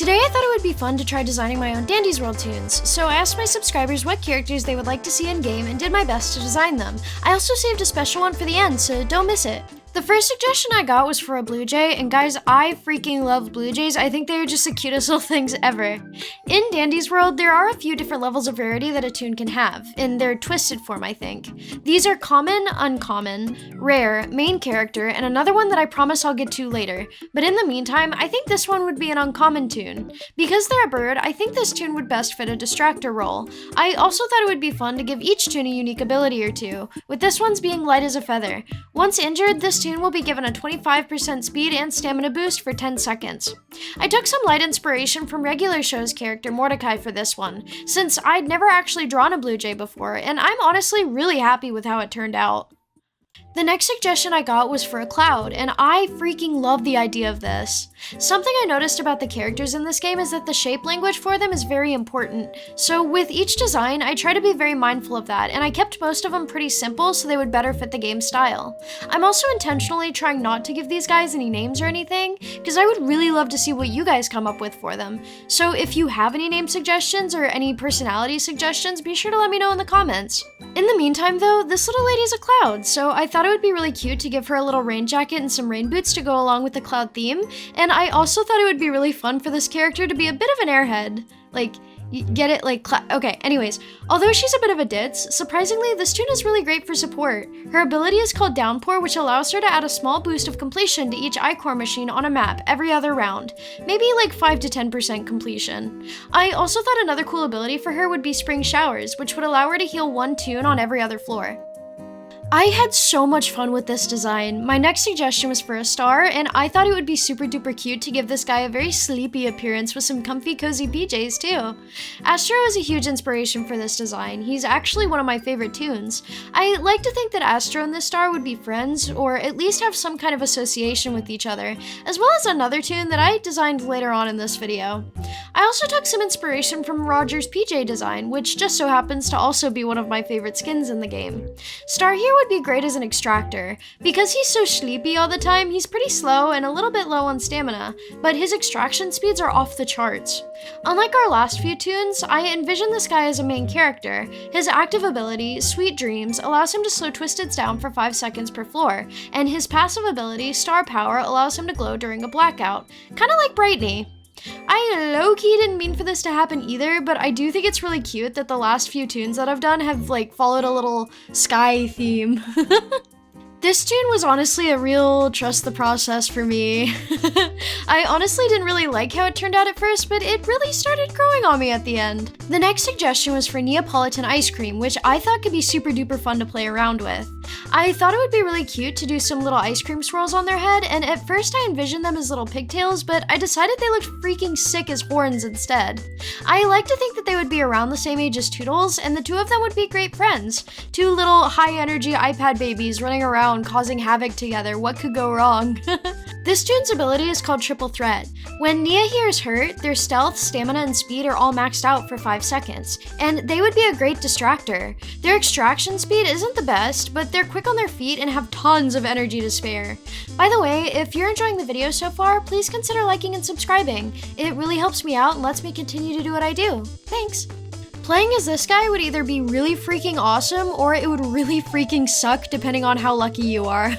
Today I thought it would be fun to try designing my own Dandy's World Toons, so I asked my subscribers what characters they would like to see in-game and did my best to design them. I also saved a special one for the end, so don't miss it. The first suggestion I got was for a blue jay, and guys, I freaking love blue jays. I think they are just the cutest little things ever. In Dandy's World, there are a few different levels of rarity that a toon can have, in their twisted form, I think. These are common, uncommon, rare, main character, and another one that I promise I'll get to later. But in the meantime, I think this one would be an uncommon toon. Because they're a bird, I think this toon would best fit a distractor role. I also thought it would be fun to give each toon a unique ability or two, with this one's being light as a feather. Once injured, this toon will be given a 25% speed and stamina boost for 10 seconds. I took some light inspiration from regular show's character Mordecai for this one, since I'd never actually drawn a blue jay before, and I'm honestly really happy with how it turned out. The next suggestion I got was for a cloud, and I freaking love the idea of this. Something I noticed about the characters in this game is that the shape language for them is very important. So with each design, I try to be very mindful of that, and I kept most of them pretty simple so they would better fit the game style. I'm also intentionally trying not to give these guys any names or anything, because I would really love to see what you guys come up with for them. So if you have any name suggestions or any personality suggestions, be sure to let me know in the comments. In the meantime though, this little lady's a cloud, so I thought it would be really cute to give her a little rain jacket and some rain boots to go along with the cloud theme, and I also thought it would be really fun for this character to be a bit of an airhead. Like, you get it? Like, okay, anyways. Although she's a bit of a ditz, surprisingly, this toon is really great for support. Her ability is called Downpour, which allows her to add a small boost of completion to each iCore machine on a map every other round. Maybe like 5 to 10% completion. I also thought another cool ability for her would be Spring Showers, which would allow her to heal one toon on every other floor. I had so much fun with this design. My next suggestion was for a star, and I thought it would be super duper cute to give this guy a very sleepy appearance with some comfy cozy PJs too. Astro is a huge inspiration for this design. He's actually one of my favorite toons. I like to think that Astro and this star would be friends, or at least have some kind of association with each other, as well as another toon that I designed later on in this video. I also took some inspiration from Roger's PJ design, which just so happens to also be one of my favorite skins in the game. Star here would be great as an extractor. Because he's so sleepy all the time, he's pretty slow and a little bit low on stamina, but his extraction speeds are off the charts. Unlike our last few toons, I envision this guy as a main character. His active ability, Sweet Dreams, allows him to slow Twisteds down for 5 seconds per floor, and his passive ability, Star Power, allows him to glow during a blackout, kinda like Brightney. I low-key didn't mean for this to happen either, but I do think it's really cute that the last few toons that I've done have like followed a little sky theme. This toon was honestly a real trust the process for me. I honestly didn't really like how it turned out at first, but it really started growing on me at the end. The next suggestion was for Neapolitan ice cream, which I thought could be super duper fun to play around with. I thought it would be really cute to do some little ice cream swirls on their head, and at first I envisioned them as little pigtails, but I decided they looked freaking sick as horns instead. I like to think that they would be around the same age as Toodles, and the two of them would be great friends. Two little high-energy iPad babies running around causing havoc together. What could go wrong? This toon's ability is called Triple Threat. When Nia here is hurt, their stealth, stamina, and speed are all maxed out for 5 seconds, and they would be a great distractor. Their extraction speed isn't the best, but they're quick on their feet and have tons of energy to spare. By the way, if you're enjoying the video so far, please consider liking and subscribing. It really helps me out and lets me continue to do what I do. Thanks! Playing as this guy would either be really freaking awesome, or it would really freaking suck depending on how lucky you are.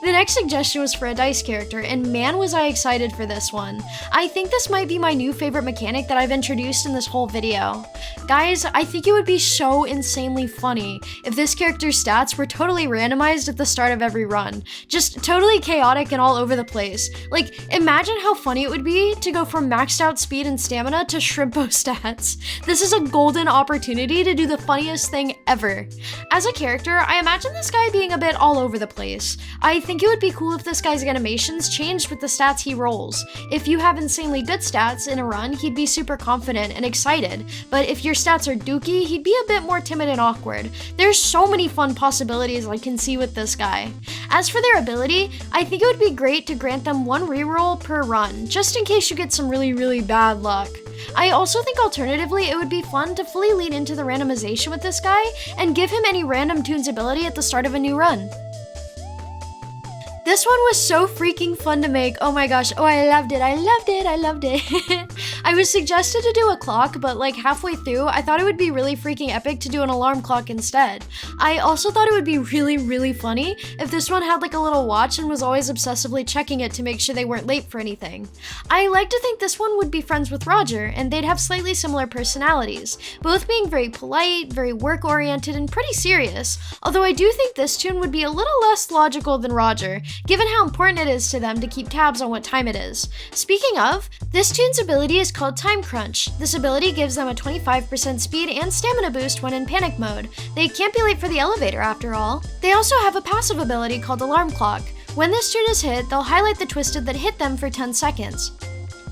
The next suggestion was for a dice character, and man was I excited for this one. I think this might be my new favorite mechanic that I've introduced in this whole video. Guys, I think it would be so insanely funny if this character's stats were totally randomized at the start of every run. Just totally chaotic and all over the place. Like, imagine how funny it would be to go from maxed out speed and stamina to Shrimpo stats. This is a golden opportunity to do the funniest thing ever. As a character, I imagine this guy being a bit all over the place. I think it would be cool if this guy's animations changed with the stats he rolls. If you have insanely good stats in a run, he'd be super confident and excited, but if your stats are dookie, he'd be a bit more timid and awkward. There's so many fun possibilities I can see with this guy. As for their ability, I think it would be great to grant them 1 reroll per run, just in case you get some really bad luck. I also think alternatively, it would be fun to fully lean into the randomization with this guy and give him any random toon's ability at the start of a new run. This one was so freaking fun to make. Oh my gosh. Oh, I loved it. I loved it. I loved it. I was suggested to do a clock, but like halfway through, I thought it would be really freaking epic to do an alarm clock instead. I also thought it would be really funny if this one had like a little watch and was always obsessively checking it to make sure they weren't late for anything. I like to think this one would be friends with Roger, and they'd have slightly similar personalities, both being very polite, very work-oriented, and pretty serious, although I do think this Toon would be a little less logical than Roger, given how important it is to them to keep tabs on what time it is. Speaking of, this Toon's ability is called Time Crunch. This ability gives them a 25% speed and stamina boost when in panic mode. They can't be late for the elevator after all. They also have a passive ability called Alarm Clock. When this Toon is hit, they'll highlight the twisted that hit them for 10 seconds.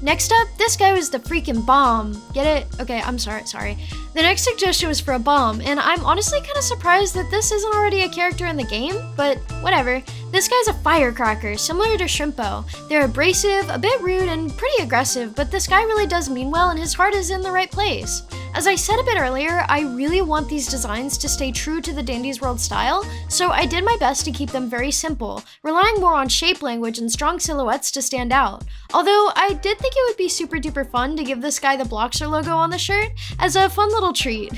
Next up, this guy was the freaking bomb. Get it? Okay, I'm sorry. The next suggestion was for a bomb, and I'm honestly kind of surprised that this isn't already a character in the game, but whatever. This guy's a firecracker, similar to Shrimpo. They're abrasive, a bit rude, and pretty aggressive, but this guy really does mean well and his heart is in the right place. As I said a bit earlier, I really want these designs to stay true to the Dandy's World style, so I did my best to keep them very simple, relying more on shape language and strong silhouettes to stand out. Although I did think it would be super duper fun to give this guy the Bloxer logo on the shirt as a fun little treat.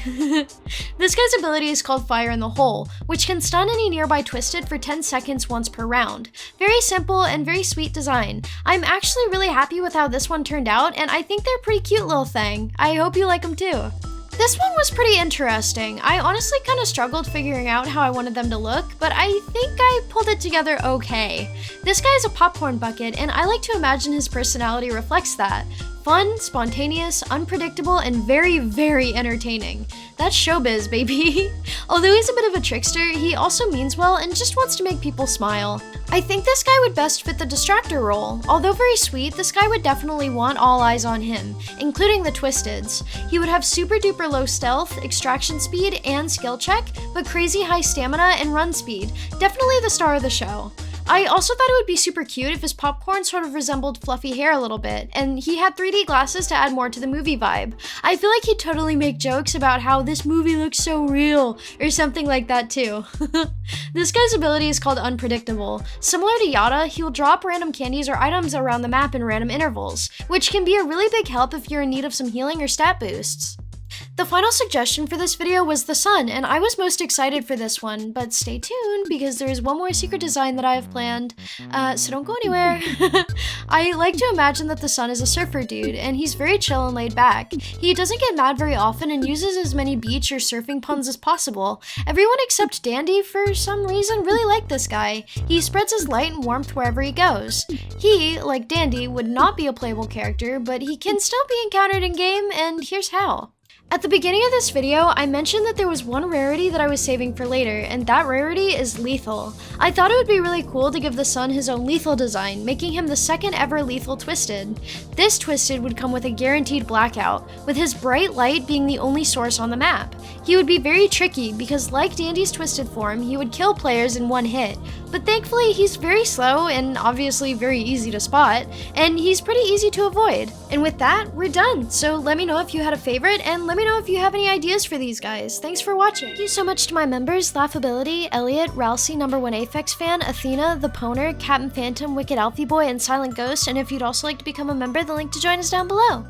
This guy's ability is called Fire in the Hole, which can stun any nearby twisted for 10 seconds once per round. Very simple and very sweet design. I'm actually really happy with how this one turned out, and I think they're a pretty cute little thing. I hope you like them too. This one was pretty interesting. I honestly kind of struggled figuring out how I wanted them to look, but I think I pulled it together okay. This guy is a popcorn bucket, and I like to imagine his personality reflects that. Fun, spontaneous, unpredictable, and very entertaining. That's showbiz, baby. Although he's a bit of a trickster, he also means well and just wants to make people smile. I think this guy would best fit the distractor role. Although very sweet, this guy would definitely want all eyes on him, including the Twisteds. He would have super duper low stealth, extraction speed, and skill check, but crazy high stamina and run speed. Definitely the star of the show. I also thought it would be super cute if his popcorn sort of resembled fluffy hair a little bit, and he had 3D glasses to add more to the movie vibe. I feel like he'd totally make jokes about how this movie looks so real, or something like that too. This guy's ability is called Unpredictable. Similar to Yada, he'll drop random candies or items around the map in random intervals, which can be a really big help if you're in need of some healing or stat boosts. The final suggestion for this video was the sun, and I was most excited for this one, but stay tuned because there is one more secret design that I have planned, so don't go anywhere. I like to imagine that the sun is a surfer dude, and he's very chill and laid back. He doesn't get mad very often and uses as many beach or surfing puns as possible. Everyone except Dandy, for some reason, really like this guy. He spreads his light and warmth wherever he goes. He, like Dandy, would not be a playable character, but he can still be encountered in-game, and here's how. At the beginning of this video, I mentioned that there was one rarity that I was saving for later, and that rarity is Lethal. I thought it would be really cool to give the sun his own lethal design, making him the second ever lethal Twisted. This Twisted would come with a guaranteed blackout, with his bright light being the only source on the map. He would be very tricky because, like Dandy's Twisted form, he would kill players in one hit. But thankfully, he's very slow and obviously very easy to spot, and he's pretty easy to avoid. And with that, we're done. So let me know if you had a favorite, and let me know if you have any ideas for these guys. Thanks for watching. Thank you so much to my members, Laughability, Elliot, Ralsei, #1 APHEX fan, Athena, The Poner, Captain Phantom, Wicked Alfie Boy, and Silent Ghost. And if you'd also like to become a member, the link to join is down below.